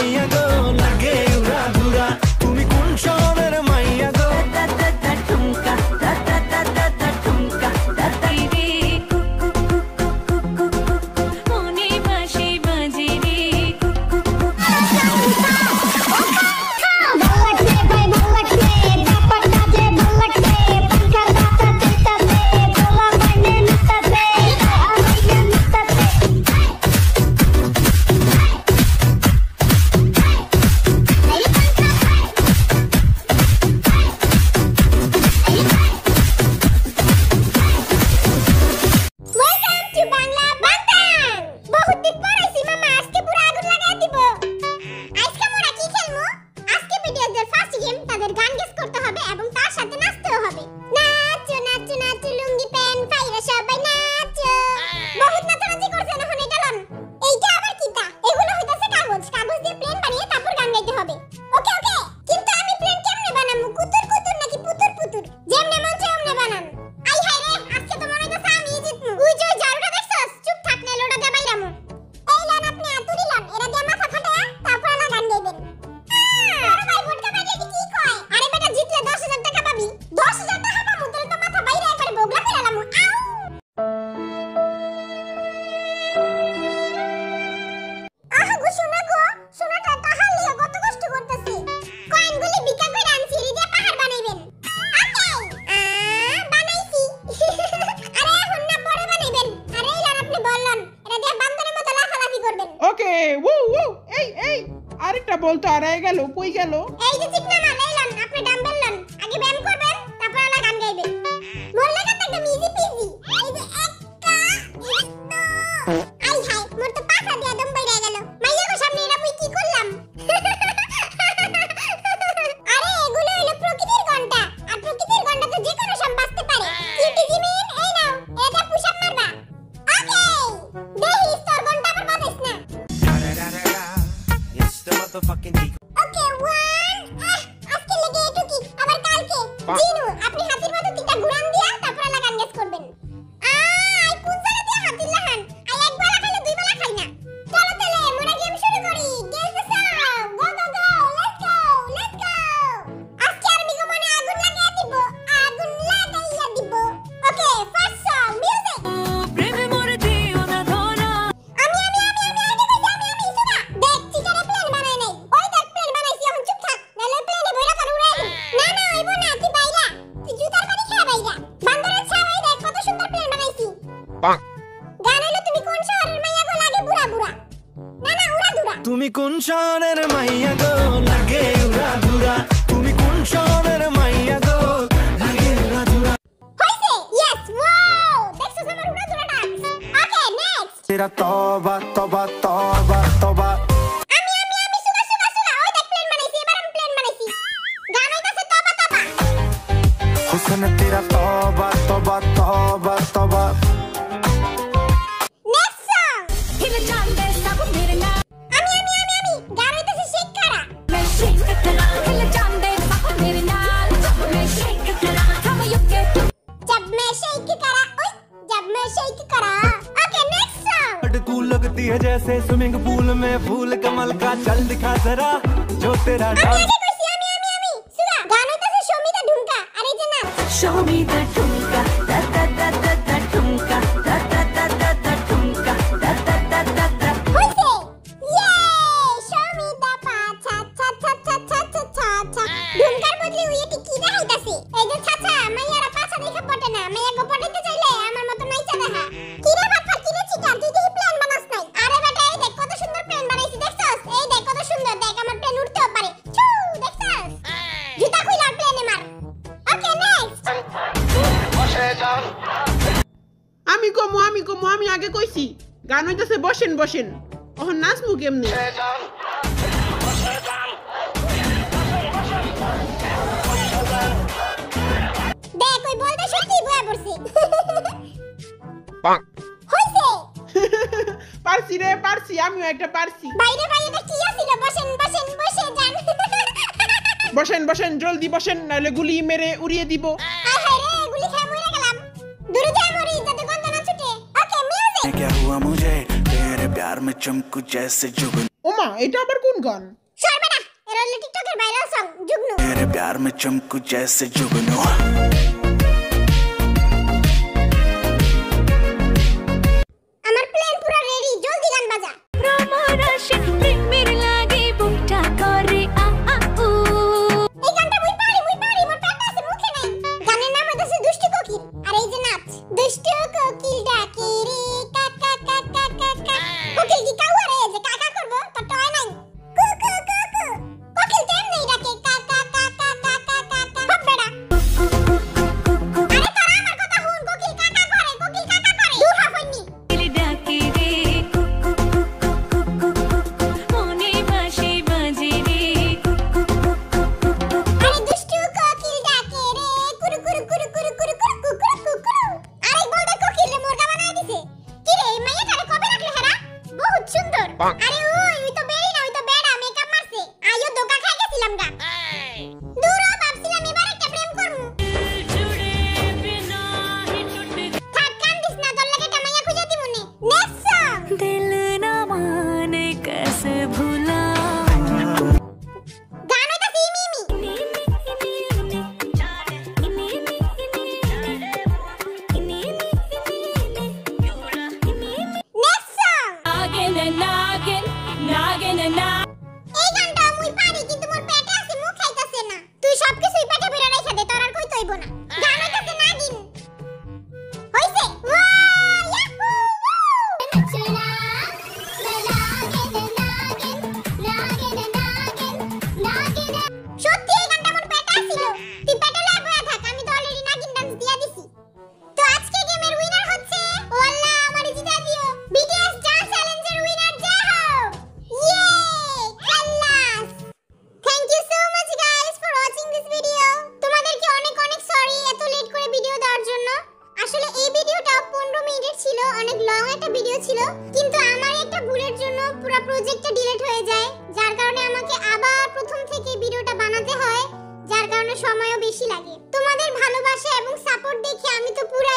মাইয়া গো লাগে উড়া ধুরা তুমি কোন শহরের মাইয়া গো ঠুমকা ঠুমকা দিদি মনে বাঁশি বাজে রে বলতো আড়াই গেল কই গেল এই যে ঠিক না লাইলাম আপনি ডাম্বেল লন আগে ব্যায়াম করবেন তারপর আলা গান গাইবেন মোর লাগা তো একদম ইজি পিজি এই যে একটা আই হাই মোর তো পাখা দিয়া দম বাইরে গেল মাইয়া গো সামনে এরা মুই কি করলাম আরে এগুলো হলো প্রকৃতির ঘন্টা আর প্রকৃতির ঘন্টা তো যে কোনো সময় বাজতে পারে কিউটি জিমিন এই নাও এটা পুশ আপ মারবা ওকে দেহি তোর ঘন্টা আবার বাজাইস না It's the motherfucking Eagle. Okay, one. আজকে লেগে এটুকি আবার কালকে জিনু আপনি হাতির মতো তিনটা ঘুরান দিয়া তারপর আলা গান গেস করবেন আই কোন জায়গা দিয়ে হাতির লাহান আই একবার খাইলে দুই বেলা খাই না চলো তাহলে মোরা গেম শুরু করি guess the song go go go let's go আজকে আর মিগো মনে আগুন লাগাইয়া দিব ওকে ফার্স্ট সং মিউজিক প্রেমে মরে দিও না ধরা আমি সুগা দেখ চিটারে প্ল্যান বানাই নাই ওই দেখ প্ল্যান বানাইছি এখন চুপ থাক নালে প্ল্যানে বইরা তোর উড়াই না না হইবো না তুই বাইরা তুই জুতার বাড়ি খেয়ে বাইরা বান্দরের ছাওয়াই দেখ কত সুন্দর প্ল্যান বানাইছি গান হলো তুমি কোন শহরের মাইয়া গো লাগে বুড়া বুড়া না না উড়া দুরা তুমি কোন শহরের মাইয়া গো লাগে উড়া ধুরা তুমি কোন শহরের মাইয়া গো লাগে উড়া ধুরা হইছে ইয়েস ওয়াও দেখছস আমার উড়া দুরা ডান্স ওকে নেক্সট তেরা তওবা তওবা তওবা তওবা আমি সুগা ওই দেখ প্ল্যান বানাইছি এবার আমি প্ল্যান বানাইছি গান হইতাছে তবা তবা हुस्न तेरा तौबा तौबा तौबा तौबा নেক্সট সং हिल जांदे सब मेरे नाम আমি গান হইতাছে শেক করা मैं शेक करा हिल जांदे सब मेरे नाम मैं शेक करा हम युके जब मैं शेक करा ओके नेक्स्ट सॉन्ग बट तू लगती है जैसे स्विमिंग पूल में फूल कमल का चल दिखा जरा जो तेरा আমি डांस আগে কইছি আমি সুগা গান হইতাছে শমিতা ঢুমকা আর এই যে না show me the tumka da da da da da tumka da da da da da tumka da da da da da হইছে ইয়ে শমিতা পা ছা ছা ছা ছা ছা ছা ছা ঢুমকার বদলে ওই এটি কি দেখাইতাছে এই যে ছা ছা মাইয়ারা পাছা দেখা পটে না মাইয়া গো পটাইতে চাইলে আমার মত নাইচা দেখা কি রে বাপা কি রে চিটা তুই দেখি প্ল্যান বানাস নাই আরে বেটা এই দেখ কত সুন্দর প্ল্যান বানাইছি দেখছস এই দেখ কত সুন্দর দেখ আমার প্ল্যান উঠতেও পারে ছু দেখছস জুতা কইলা প্ল্যানে মার ওকে নেক্সট আমি কমু আমি আগে কইছি গান হইতাছে বসেন ওহন নাচমু কেমনে দেখ ওই বলতে সত্যি বয়া পড়ছে হইছে পারছি আমিও একটা পারছি বাইরে এটা কি আছিল বসেন যান বসেন জলদি নাহলে গুলি মেরে উড়িয়ে দিব আয় হায় রে গুলি খেয়ে মরে গেলাম দূরে যাই মরি যাতে গন্ধ না ছুটে ওকে মিউজিক क्या हुआ मुझे तेरे प्यार में चमकू जैसे जुगन ও ওমা এটা আবার কোন গান? সরবে না, এর হলো টিকটকের ভাইরাল সং জুগনু। तेरे प्यार में चमकू जैसे जुगनू আমার প্লেন পুরো রেডি, জলদি গান বাজা। প্রমরাশন প্রেমের লাগে বুকটা করে আ আ উ এই গানটা মুই পারি, মোর পেটে আছে মুখে নাই। গানের নাম হইতাছে দুষ্টু কোকিল, আর এই যে নাচ। দুষ্টু কোকিল ডাকে রে কা কা কা কা কা কা। কোকিল কি কাউয়া রে যে কাকা করব? তো টয় নাই। কু কু কু কু। কোকিল তো এমনিই ডাকে কা কা কা কা কা কা কা কা। হপ বেড়া। আরে তোরা আমার কথা শুন, কোকিল কাকা করে, কোকিল কাকা করে। দূর হ হইনি। দিল ডাকে রে কুকু কুকু কুকু মনে বাঁশি বাজে রে কুকু কুকু। আরে দুষ্টু কোকিল ডাকে রে কুরু কুরু কুরু কুরু কুরু কুরু কুরু কুরু কুরু। আরে বলদে কোকিল রে মুরগা বানায় দিছে। কি রে এই মাইয়াটারে কবে রাখলে হেরা? বহুত সুন্দর। আরে ওই তো বেরি না, ওই তো বেড়া মেকআপ মারছে। আইও ধোকা খাই গেছিলাম গা। দূর হ, ভাবছিলাম এবার একটা প্রেম করমু। জুড়ে বিনা হি টুটে থাক কান্দিস না, তোর লাগে একটা মাইয়া খুঁজে দিমুনে। Next song. दिल न माने कैसे भुला গান হইতাছে ইমি ইমি। Next song. नागिन नागिन नागिन ना এই গানটা মুই পারি, কিন্তু মোর পেটে আছে, মুখ খাইতাছে না। তুই সবকিছুই পেটে ভরে রাইখা দে, তোর আর কইতে হইব না। গান হইতাছে নাগিন। হইছে? ওয়া ইয়াহু! নাচনা নাগিন নাগিন নাগিন নাগিন নাগিন। সত্যি এই গানটা মোর পেটে ছিল। তুই পেটে লয়ে বয়া থাক, আমি তো অলরেডি নাগিন ডান্স দিয়া দিছি। তো আজকে গেমের উইনার হচ্ছে ও আল্লাহ, আমারে জিতা দিও। বিটিএস ডান্স চ্যালেঞ্জের উইনার জয় হোক। ইয়ে! খাল্লাস! Thank you so much guys for watching this video. তোমাদেরকে অনেক অনেক সরি এত লেট করে ভিডিও দেওয়ার জন্য। আসলে এই ভিডিওটা 15 মিনিটের ছিল, অনেক লং একটা ভিডিও ছিল, কিন্তু আমার একটা ভুলের জন্য পুরো প্রজেক্টটা ডিলিট হয়ে যায়, যার কারণে আমাকে আবার প্রথম থেকে ভিডিওটা বানাতে হয়, যার কারণে সময়ও বেশি লাগে। তোমাদের ভালোবাসা এবং সাপোর্ট দেখে আমি তো পুরো